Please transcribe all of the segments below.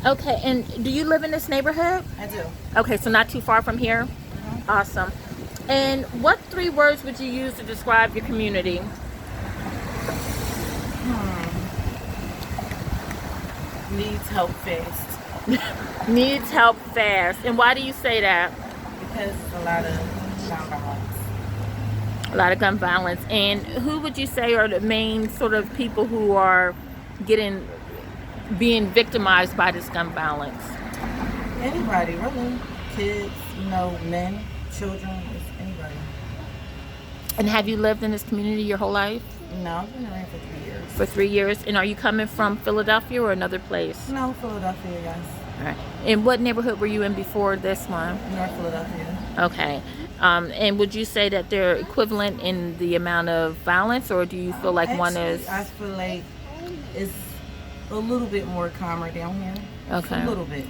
Okay, and do you live in this neighborhood? I do. Okay, so not too far from here. Awesome. And what 3 words would you use to describe your community? Needs help fast Needs help fast. And why do you say that? because it's a lot of gun violence. A lot of gun violence. And who would you say are the main sort of people who are getting being victimized by this gun violence? Anybody, really. Kids, men, children, it's anybody. And have you lived in this community your whole life? No, I've been around for 3 years. For 3 years. And are you coming from Philadelphia or another place? No, Philadelphia, yes. All right. And what neighborhood were you in before this one? North Philadelphia. Okay. And would you say that they're equivalent in the amount of violence, or do you feel like one is? I feel like it's a little bit more calmer down here. Okay. A little bit,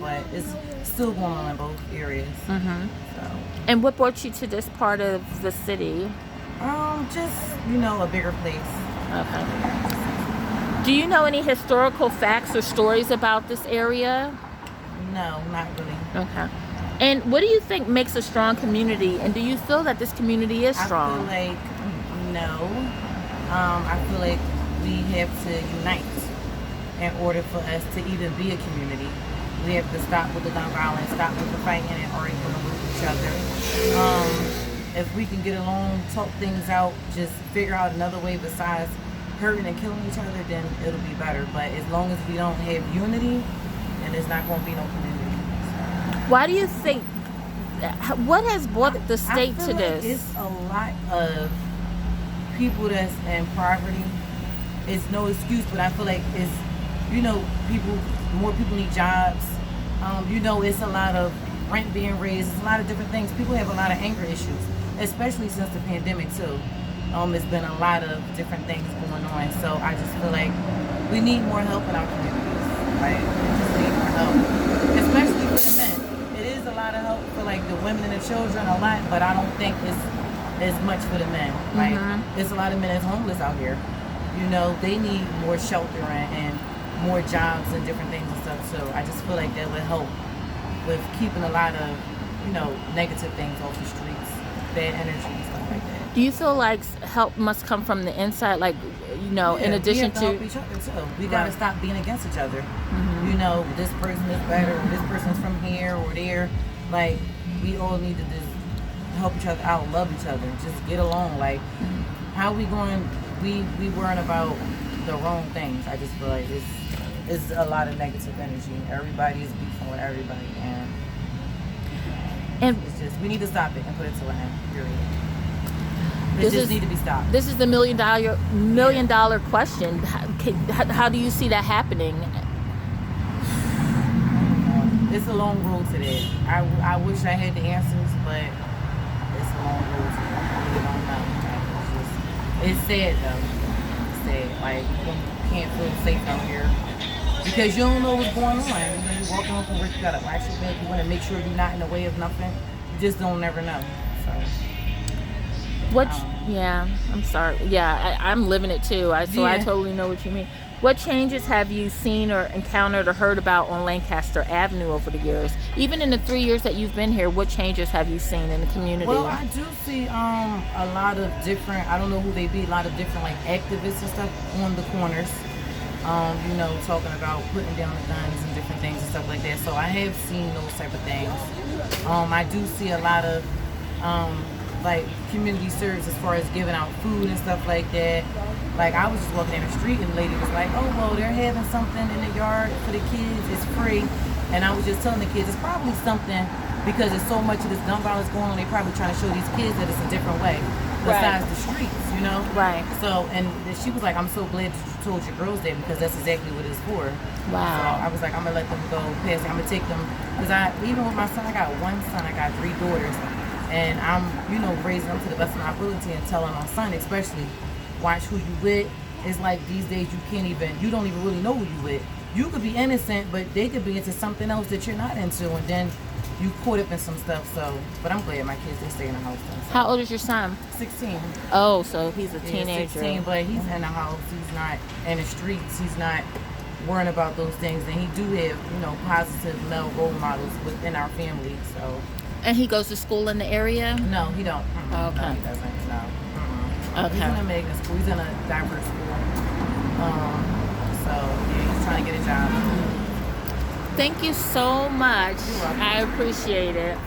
but it's still going on in both areas. Mm-hmm. So, And what brought you to this part of the city? just a bigger place. Okay. Do you know any historical facts or stories about this area? No, not really. Okay. And what do you think makes a strong community? And do you feel that this community is strong? I feel like no. I feel like we have to unite in order for us to even be a community. We have to stop with the gun violence, stop with the fighting and arguing with each other. If we can get along, talk things out, just figure out another way besides hurting and killing each other, then it'll be better. But as long as we don't have unity, then there's not going to be no community. Why do you think? What has brought the state I feel to like this? it's a lot of people that's in poverty. It's no excuse, but I feel like it's more people need jobs. It's a lot of rent being raised. It's a lot of different things. People have a lot of anger issues, especially since the pandemic too. There's been a lot of different things going on. So I just feel like we need more help in our communities. Like we just need more help, especially for the men. It is a lot of help for like the women and the children, a lot, but I don't think it's as much for the men. Like there's a lot of men that's homeless out here. They need more shelter and more jobs and different things and stuff. So I just feel like that would help with keeping a lot of negative things off the streets, bad energy and stuff like that. Do you feel like help must come from the inside? Like, in addition we have to help each other too. We gotta stop being against each other. This person is better, or this person's from here or there. Like, we all need to just help each other out, love each other, just get along. Like, how we going? We worrying about the wrong things. I just feel like it's a lot of negative energy. Everybody is beefing with everybody, and it's just we need to stop it and put it to an end. Period. It just need to be stopped. This is the million dollar question. How do you see that happening? It's a long road to that. I wish I had the answers, but it's a long road to that. I really don't know. It's sad though. It's sad. Like you can't feel safe out here because you don't know what's going on. You're walking home from work, you gotta watch your back. You want to make sure you're not in the way of nothing. You just don't never know. So. Yeah, I'm sorry. Yeah, I'm living it too. I totally know what you mean. What changes have you seen or encountered or heard about on Lancaster Avenue over the years? Even in the 3 years that you've been here, what changes have you seen in the community? Well, I do see a lot of different, I don't know who they be, a lot of different like activists and stuff on the corners. Talking about putting down the guns and different things and stuff like that. So I have seen those type of things. I do see a lot of like community service as far as giving out food and stuff like that. Like I was just walking down the street and the lady was like, oh well, they're having something in the yard for the kids, it's free. And I was just telling the kids it's probably something because there's so much of this gun violence going on, they're probably trying to show these kids that it's a different way besides the streets, Right. So, and she was like, I'm so glad that you told your girls that because that's exactly what it's for. Wow. So I was like, I'm gonna let them go past it. I'm gonna take them because even with my son, I got one son, I got 3 daughters. And I'm, raising them to the best of my ability and telling my son, especially, watch who you with. It's like these days you don't even really know who you with. You could be innocent, but they could be into something else that you're not into, and then you caught up in some stuff. So, but I'm glad my kids, they stay in the house. So. How old is your son? 16. Oh, so he's a teenager. 16, but he's in the house. He's not in the streets. He's not worrying about those things. And he do have, you know, positive male role models within our family. So. And he goes to school in the area? No, he don't. Okay. No, he doesn't. No. Okay. He's in a magnet school. He's in a diverse school. So yeah, he's trying to get a job. Thank you so much. You're welcome. I appreciate it.